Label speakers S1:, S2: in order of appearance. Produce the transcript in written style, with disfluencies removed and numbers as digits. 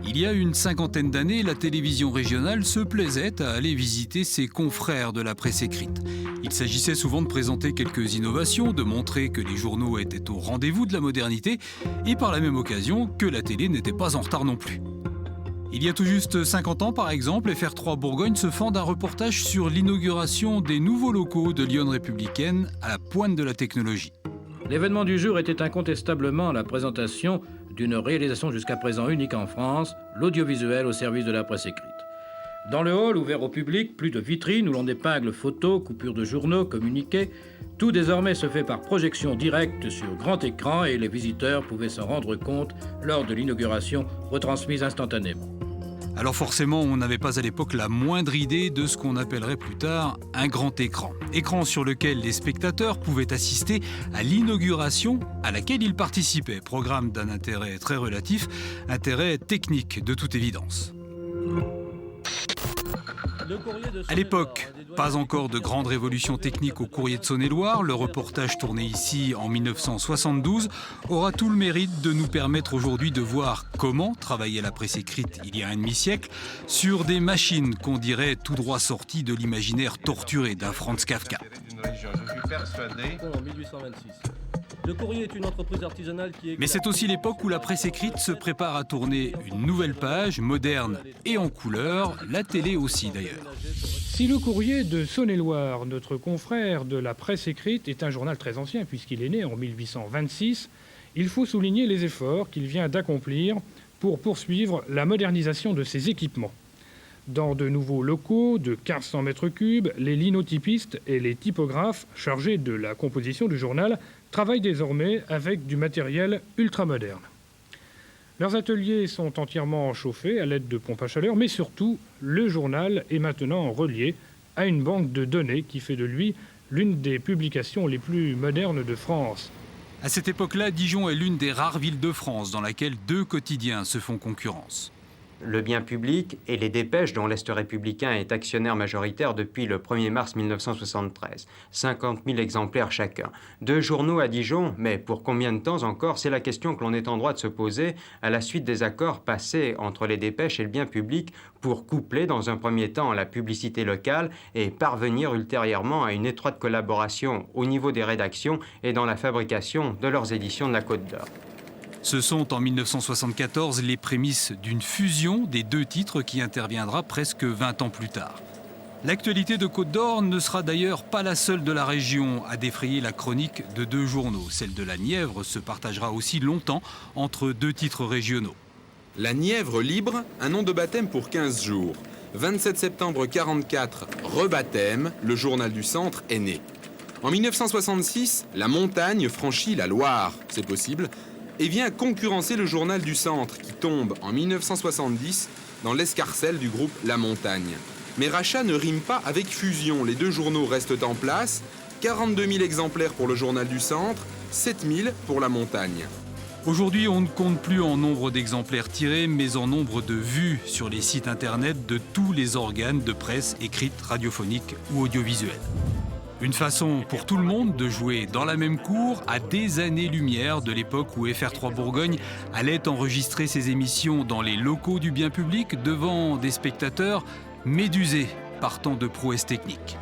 S1: Il y a une cinquantaine d'années, la télévision régionale se plaisait à aller visiter ses confrères de la presse écrite. Il s'agissait souvent de présenter quelques innovations, de montrer que les journaux étaient au rendez-vous de la modernité et par la même occasion que la télé n'était pas en retard non plus. Il y a tout juste 50 ans, par exemple, FR3 Bourgogne se fend d'un reportage sur l'inauguration des nouveaux locaux de Lyon Républicaine à la pointe de la technologie.
S2: L'événement du jour était incontestablement la présentation d'une réalisation jusqu'à présent unique en France, l'audiovisuel au service de la presse écrite. Dans le hall ouvert au public, plus de vitrines où l'on épingle photos, coupures de journaux, communiqués. Tout désormais se fait par projection directe sur grand écran et les visiteurs pouvaient s'en rendre compte lors de l'inauguration retransmise instantanément.
S1: Alors forcément, on n'avait pas à l'époque la moindre idée de ce qu'on appellerait plus tard un grand écran. Écran sur lequel les spectateurs pouvaient assister à l'inauguration à laquelle ils participaient. Programme d'un intérêt très relatif, intérêt technique de toute évidence. À l'époque, pas encore de grande révolution technique au Courrier de Saône-et-Loire, le reportage tourné ici en 1972 aura tout le mérite de nous permettre aujourd'hui de voir comment travaillait la presse écrite il y a un demi-siècle sur des machines qu'on dirait tout droit sorties de l'imaginaire torturé d'un Franz Kafka.
S3: En 1826. Le Courrier est une entreprise artisanale qui est...
S1: Mais c'est aussi l'époque où la presse écrite se prépare à tourner une nouvelle page, moderne et en couleur, la télé aussi d'ailleurs.
S4: Si le Courrier de Saône-et-Loire, notre confrère de la presse écrite, est un journal très ancien puisqu'il est né en 1826, il faut souligner les efforts qu'il vient d'accomplir pour poursuivre la modernisation de ses équipements. Dans de nouveaux locaux de 1500 mètres cubes, les linotypistes et les typographes chargés de la composition du journal travaillent désormais avec du matériel ultramoderne. Leurs ateliers sont entièrement chauffés à l'aide de pompes à chaleur, mais surtout, le journal est maintenant relié à une banque de données qui fait de lui l'une des publications les plus modernes de France.
S1: À cette époque-là, Dijon est l'une des rares villes de France dans laquelle deux quotidiens se font concurrence.
S5: Le Bien public et les Dépêches, dont l'Est républicain est actionnaire majoritaire depuis le 1er mars 1973. 50 000 exemplaires chacun. Deux journaux à Dijon, mais pour combien de temps encore? C'est la question que l'on est en droit de se poser à la suite des accords passés entre les Dépêches et le Bien public pour coupler dans un premier temps la publicité locale et parvenir ultérieurement à une étroite collaboration au niveau des rédactions et dans la fabrication de leurs éditions de la Côte d'Or.
S1: Ce sont en 1974 les prémices d'une fusion des deux titres qui interviendra presque 20 ans plus tard. L'actualité de Côte d'Or ne sera d'ailleurs pas la seule de la région à défrayer la chronique de deux journaux. Celle de la Nièvre se partagera aussi longtemps entre deux titres régionaux.
S6: La Nièvre libre, un nom de baptême pour 15 jours. 27 septembre 44, rebaptême, le journal du Centre est né. En 1966, la montagne franchit la Loire, c'est possible, et vient concurrencer le journal du Centre qui tombe en 1970 dans l'escarcelle du groupe La Montagne. Mais rachat ne rime pas avec fusion, les deux journaux restent en place, 42 000 exemplaires pour le journal du Centre, 7 000 pour La Montagne.
S1: Aujourd'hui, on ne compte plus en nombre d'exemplaires tirés, mais en nombre de vues sur les sites internet de tous les organes de presse écrite, radiophonique ou audiovisuelle. Une façon pour tout le monde de jouer dans la même cour à des années-lumière de l'époque où FR3 Bourgogne allait enregistrer ses émissions dans les locaux du Bien public devant des spectateurs médusés par tant de prouesses techniques.